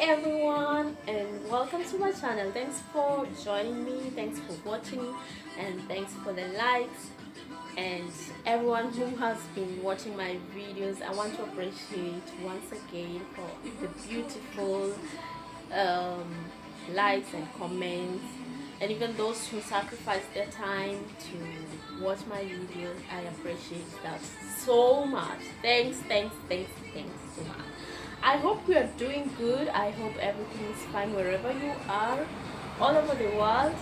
everyone, and welcome to my channel. Thanks for joining me, thanks for watching, and thanks for the likes. And everyone who has been watching my videos, I want to appreciate once again for the beautiful um, likes and comments, and even those who sacrifice their time to watch my videos. I appreciate that so much. Thanks so much. I hope you are doing good. I hope everything is fine wherever you are, all over the world.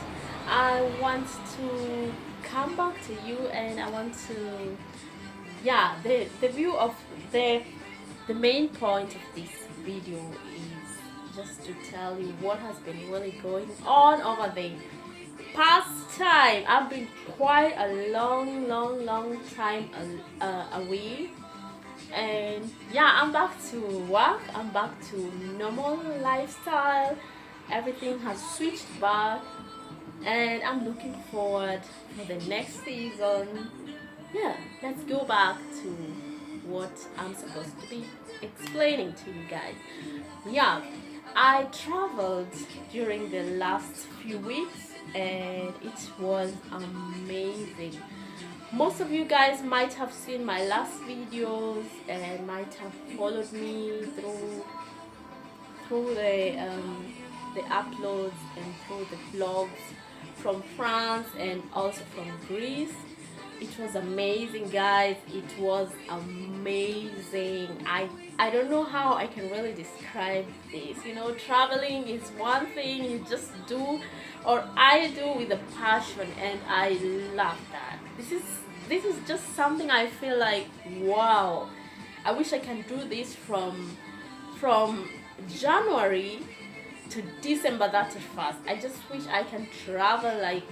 I want to come back to you, and I want to, yeah, the view of the main point of this video is just to tell you what has been really going on over the past time. I've been quite a long time away, and yeah, I'm back to work. I'm back to normal lifestyle. Everything has switched back, and I'm looking forward for the next season. Yeah, let's go back to what I'm supposed to be explaining to you guys. Yeah, I traveled during the last few weeks, and it was amazing. Most of you guys might have seen my last videos and might have followed me through the uploads and through the vlogs from France and also from Greece. It was amazing, guys. It was amazing. I don't know how I can really describe this. You know, traveling is one thing you just do, or I do with a passion, and I love that. This is just something I feel like, wow. I wish I can do this from January to December 31st. I just wish I can travel like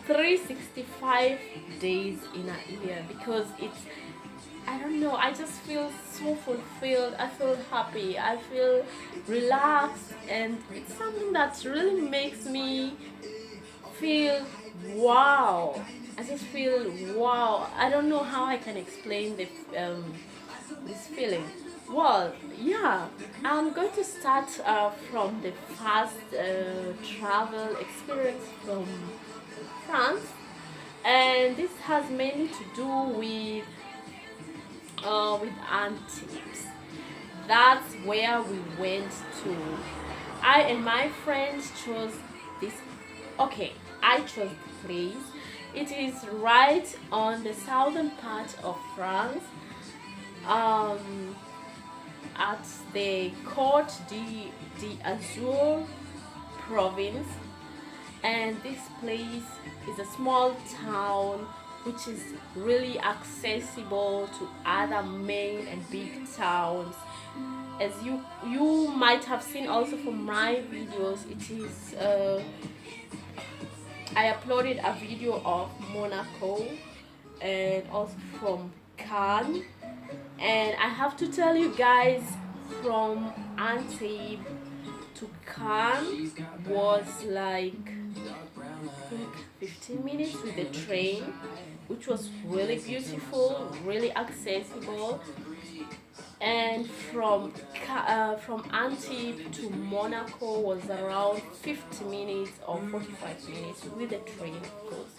365 days in a year, because it's, I don't know, I just feel so fulfilled. I feel happy, I feel relaxed, and it's something that really makes me feel wow. I just feel wow. I don't know how I can explain this feeling. Well, yeah, I'm going to start from the first travel experience from France, and this has mainly to do with Antibes. That's where we went to. I and my friends chose this. Okay, I chose the place. It is right on the southern part of France, um, at the Côte d'Azur province, and this place is a small town which is really accessible to other main and big towns. As you might have seen also from my videos, it is I uploaded a video of Monaco and also from Cannes, and I have to tell you guys, from Antibes to Cannes was like 15 minutes with the train, which was really beautiful, really accessible. And from Antibes to Monaco was around 50 minutes or 45 minutes with the train, of course.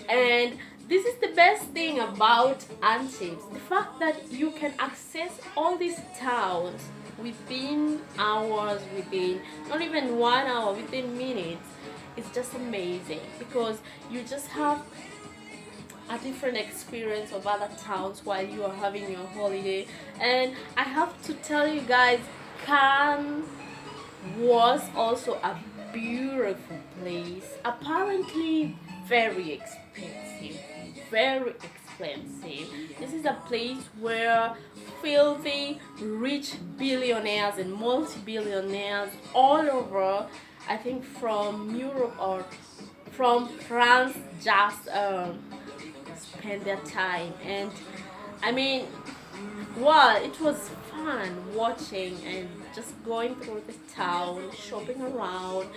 And this is the best thing about Antibes, the fact that you can access all these towns within hours, within not even 1 hour, within minutes. It's just amazing, because you just have a different experience of other towns while you are having your holiday. And I have to tell you guys, Cannes was also a beautiful place. Apparently very expensive, very expensive. This is a place where filthy rich billionaires and multi-billionaires all over, I think from Europe or from France, just spend their time. And I mean, well, it was fun watching and just going through the town, shopping around,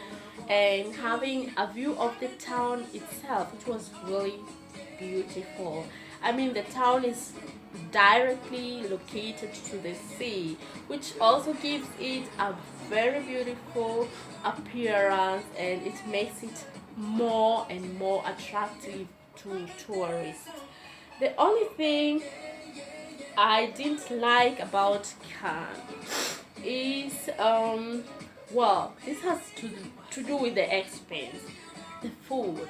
and having a view of the town itself. It was really beautiful. I mean, the town is directly located to the sea, which also gives it a very beautiful appearance, and it makes it more and more attractive to tourists. The only thing I didn't like about Cannes is well, this has to do with the expense, the food.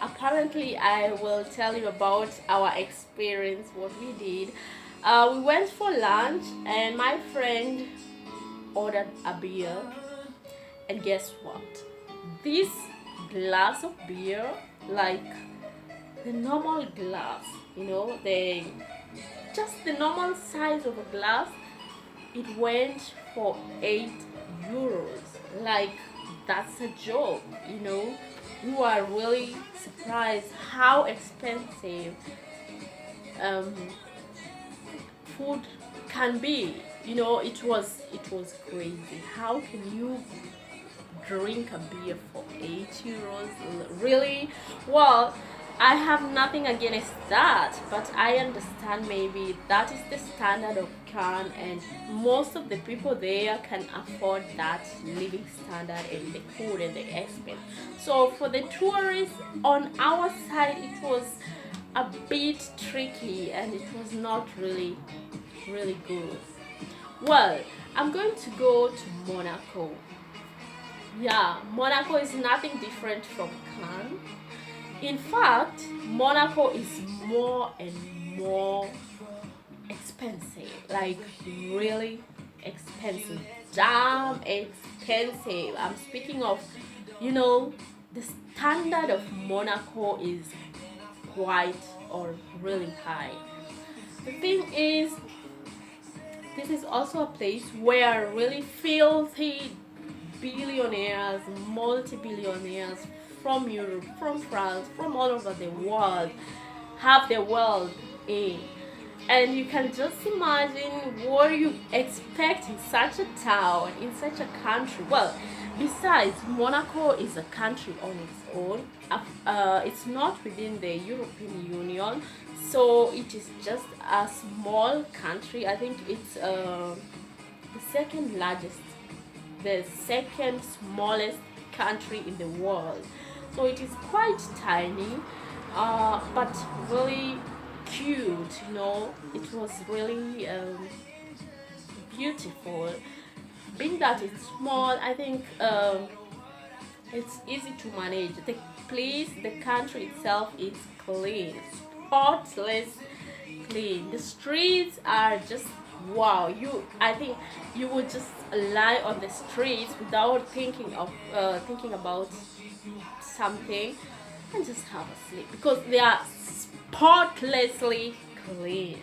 Apparently, I will tell you about our experience, what we did. We went for lunch, and my friend ordered a beer, and guess what? This glass of beer, like the normal glass, the just the normal size of a glass, it went for 8 euros. Like, that's a joke, You are really surprised how expensive um, food can be. It was crazy. How can you drink a beer for 8 euros? Really? Well, I have nothing against that, but I understand maybe that is the standard of Cannes, and most of the people there can afford that living standard and the food and the expense. So for the tourists on our side, it was a bit tricky, and it was not really, really good. Well, I'm going to go to Monaco. Yeah, Monaco is nothing different from Cannes. In fact, Monaco is more and more expensive, like really expensive, damn expensive. I'm speaking of, the standard of Monaco is quite or really high. The thing is, this is also a place where really filthy billionaires, multi-billionaires from Europe, from France, from all over the world have their wealth in. And you can just imagine what you expect in such a town, in such a country. Well, besides, Monaco is a country on its own. It's not within the European Union, so it is just a small country. I think it's the second largest, the second smallest country in the world. So it is quite tiny, but really cute. It was really beautiful. Being that it's small, I think it's easy to manage. The place, the country itself is clean, spotless clean. The streets are just wow. I think you would just lie on the streets without thinking about something, and just have a sleep because they are spotlessly clean.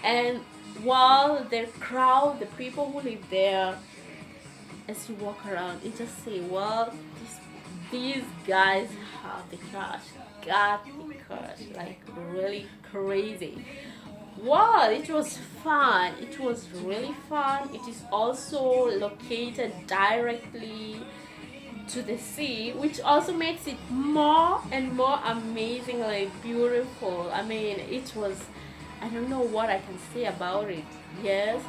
And while the crowd, the people who live there, as you walk around, you just say, well, these guys have the cash, got the cash, like really crazy. Wow, it was fun. It was really fun. It is also located directly to the sea, which also makes it more and more amazingly beautiful. I mean, I don't know what I can say about it. Yes,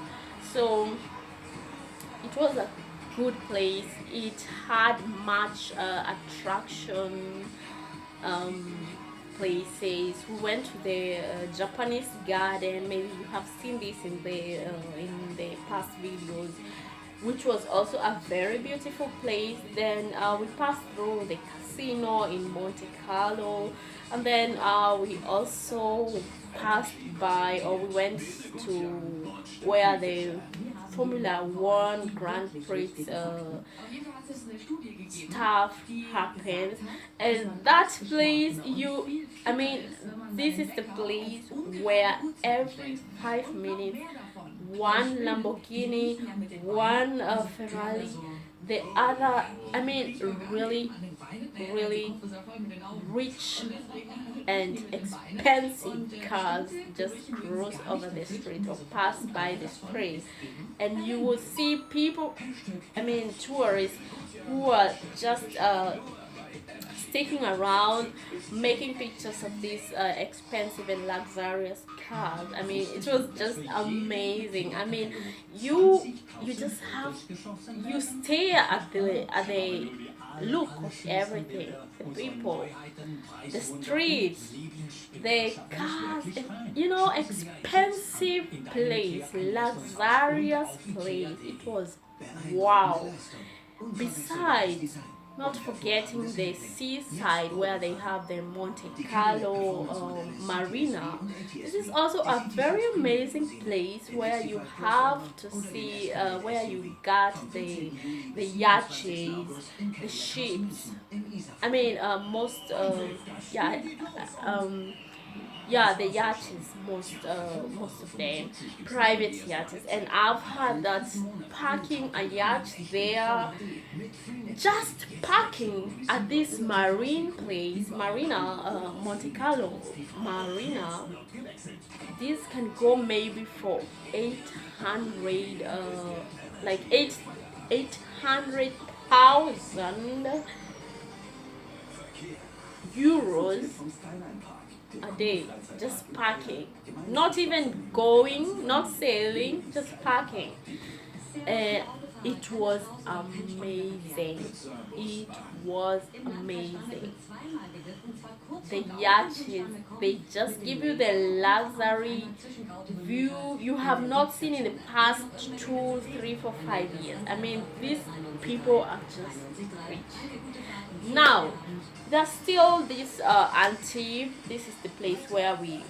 so it was a good place. It had much attraction places. We went to the Japanese garden. Maybe you have seen this in the past videos, which was also a very beautiful place. Then we passed through the casino in Monte Carlo, and then we also passed by, or we went to where the Formula One Grand Prix stuff happens. And that place, this is the place where every 5 minutes one Lamborghini, one Ferrari, the other, really, really rich and expensive cars just cruise over the street or pass by the street, and you will see people, tourists who are just sticking around, making pictures of these expensive and luxurious cars. I mean, it was just amazing. I mean, you just have, you stare at the look of everything, the people, the streets, the cars, you know, expensive place, luxurious place. It was wow. Besides, not forgetting the seaside where they have the Monte Carlo Marina. This is also a very amazing place where you have to see, where you got the yachts, the ships. I mean, yeah, um, yeah, the yachts, most of them private yachts, and I've heard that parking a yacht there, just parking at this marine place, marina, Monte Carlo Marina, this can go maybe for 800 like 800,000 euros a day, just parking, not even going, not sailing, just parking. And it was amazing. It was amazing. The yachts, they just give you the luxury view you have not seen in the past 2, 3, 4, 5 years. I mean, these people are just rich. Now, there's still this Antibes. This is the place where we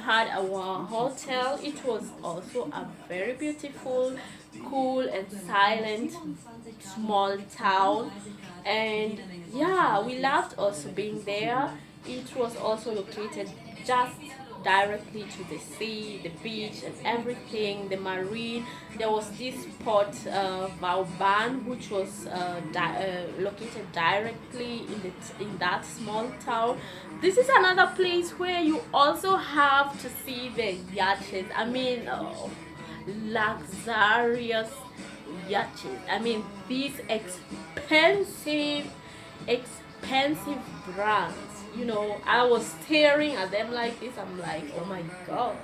had our hotel. It was also a very beautiful, cool and silent small town, and yeah, we loved also being there. It was also located just directly to the sea, the beach and everything, the marine. There was this port, Vauban, which was located directly in that small town. This is another place where you also have to see the yachts. I mean, luxurious yachts. I mean, these expensive brands. You know, I was staring at them like this. I'm like, oh my god,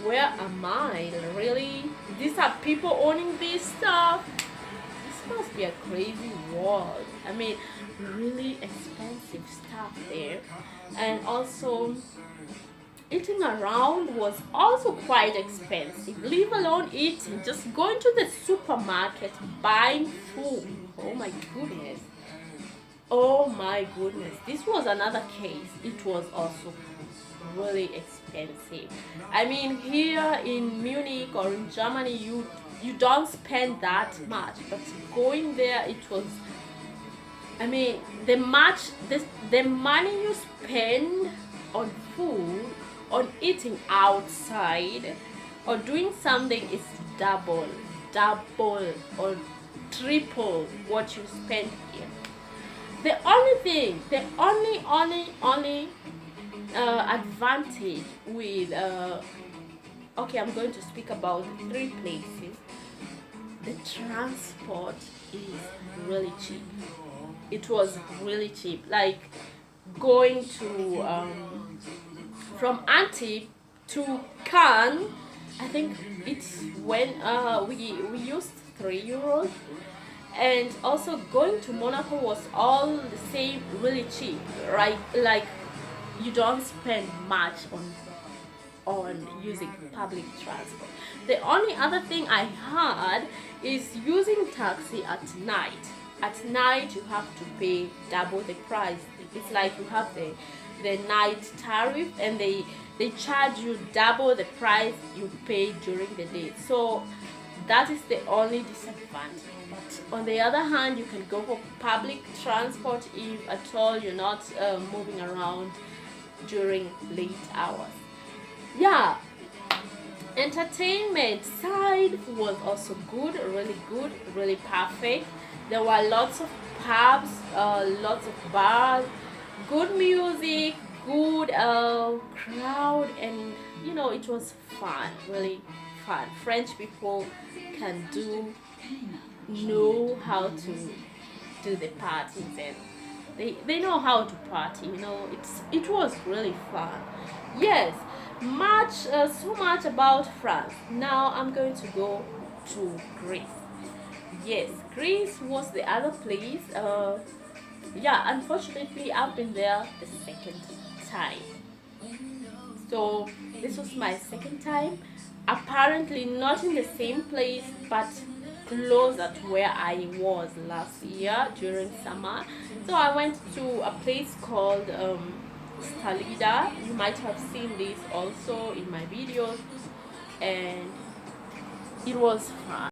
where am I? Really? These are people owning this stuff? This must be a crazy world. I mean, really expensive stuff there. And also, eating around was also quite expensive. Leave alone eating, just going to the supermarket, buying food. Oh my goodness. Oh my goodness, this was another case. It was also really expensive. I mean, here in Munich or in Germany, you don't spend that much, but going there, it was. I mean, the money you spend on food, on eating outside, or doing something is double, or triple what you spend here. The only thing, the only advantage with okay, I'm going to speak about 3 places. The transport is really cheap. It was really cheap. Like going to from Antibes to Cannes, I think it's when we used €3. And also going to Monaco was all the same, really cheap, right? Like you don't spend much on using public transport. The only other thing I had is using taxi at night. At night you have to pay double the price. It's like you have the night tariff, and they charge you double the price you pay during the day. So that is the only disadvantage. But on the other hand, you can go for public transport if at all you're not moving around during late hours. Yeah, entertainment side was also good, really perfect. There were lots of pubs, lots of bars, good music, good crowd, and you know, it was fun, really fun. French people know how to do the parties, and They know how to party, you know. It was really fun. Yes, so much about France. Now I'm going to go to Greece. Yes, Greece was the other place. Yeah, unfortunately, I've been there the second time. So this was my second time. Apparently, not in the same place, but closer to where I was last year during summer. So I went to a place called Stalida. You might have seen this also in my videos, and it was fun.